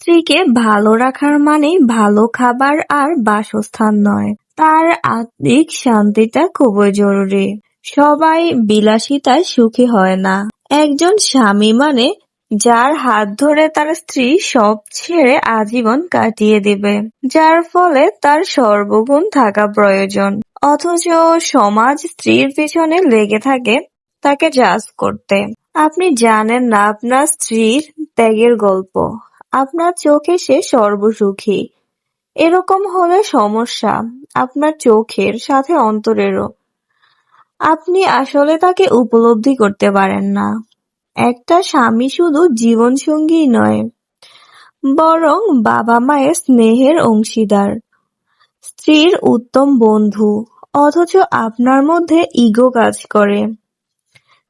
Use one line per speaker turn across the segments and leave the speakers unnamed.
স্ত্রীকে ভালো রাখার মানে ভালো খাবার আর বাসস্থান নয়, তার আত্মিক শান্তিটা খুবই জরুরি। সবাই বিলাসিতায় সুখী হয় না। একজন স্বামী মানে যার হাত ধরে তার স্ত্রী সব ছেড়ে আজীবন কাটিয়ে দিবে, যার ফলে তার সর্বগুণ থাকা প্রয়োজন। অথচ সমাজ স্ত্রীর পিছনে লেগে থাকে তাকে জাজ করতে। আপনি জানেন না আপনার স্ত্রীর ত্যাগের গল্প। আপনার চোখে সে সর্বসুখী। এরকম হলে সমস্যা আপনার চোখের সাথে অন্তরেরও। আপনি আসলে তাকে উপলব্ধি করতে পারেন না। একটা স্বামী শুধু জীবনসঙ্গী নয়, বরং বাবা মায়ের স্নেহের অংশীদার, স্ত্রীর উত্তম বন্ধু। অথচ আপনার মধ্যে ইগো কাজ করে।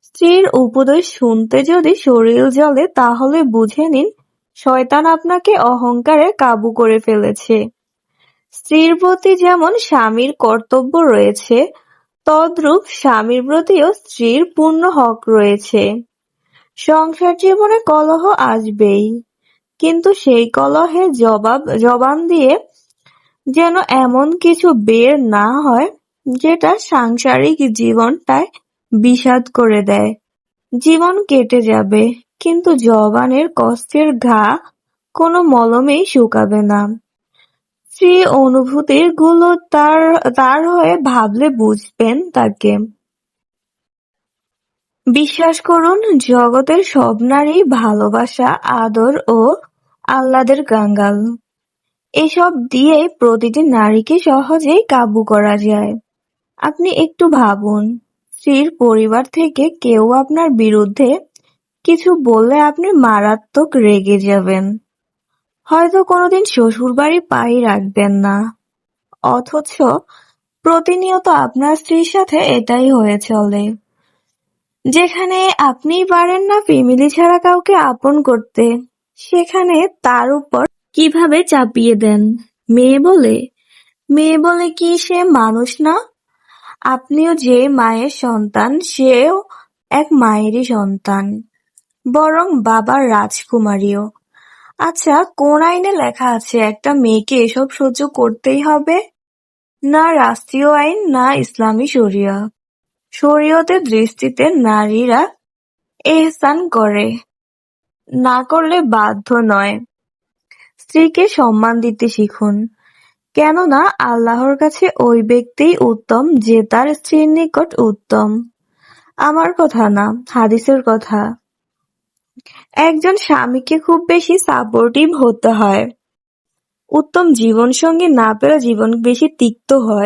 স্ত্রীর উপদেশ শুনতে যদি শরীর জ্বলে তাহলে বুঝে নিন শয়তান আপনাকে অহংকারে কাবু করে ফেলেছে। স্ত্রীর প্রতি যেমন স্বামীর কর্তব্য রয়েছে, তদ্রূপ স্বামীর প্রতিও স্ত্রীর পূর্ণ হক রয়েছে। সংসার জীবনে কলহ আসবেই, কিন্তু সেই কলহের জবান দিয়ে যেন এমন কিছু বের না হয় যেটা সাংসারিক জীবনটায় বিষাদ করে দেয়। জীবন কেটে যাবে, কিন্তু জবানের কষ্টের ঘা কোনো মলমেই শুকাবে না। স্ত্রী অনুভূতির গুলো তার হয়ে ভাবলে বুঝবেন তাকে। বিশ্বাস করুন, জগতের সব নারী ভালোবাসা, আদর ও আহ্লাদের কাঙ্গাল। এসব দিয়ে প্রতিটি নারীকে সহজেই কাবু করা যায়। আপনি একটু ভাবুন, স্ত্রীর পরিবার থেকে কেউ আপনার বিরুদ্ধে কিছু বললে আপনি মারাত্মক রেগে যাবেন। হয়তো কোনোদিন শ্বশুরবাড়ি পাই রাখবেন না। অথচ প্রতিনিয়ত আপনার স্ত্রীর সাথে এটাই হয়ে চলে। যেখানে আপনিই পারেন না ফ্যামিলি ছাড়া কাউকে আপন করতে, সেখানে তার উপর কিভাবে চাপিয়ে দেন। মেয়ে বলে কি সে মানুষ না? আপনিও যে মায়ের সন্তান, সেও এক মায়েরই সন্তান, বরং বাবার রাজকুমারীও। আচ্ছা, কোন আইনে লেখা আছে একটা মেয়েকে এসব সহ্য করতেই হবে? না রাষ্ট্রীয় আইন, না ইসলামী শরিয়া। শরীয়তের দৃষ্টিতে নারীরা এহসান করে, না করলে বাধ্য নয়। স্ত্রীকে সম্মান দিতে শিখুন, কেননা আল্লাহর কাছে ওই ব্যক্তিই উত্তম যে তার স্ত্রীর নিকট উত্তম। আমার কথা না, হাদিসের কথা। একজন স্বামীকে খুব বেশি সাপোর্টিভ হতে হয়। উত্তম জীবনসঙ্গী না পেলে জীবন বেশি তিক্ত হয়।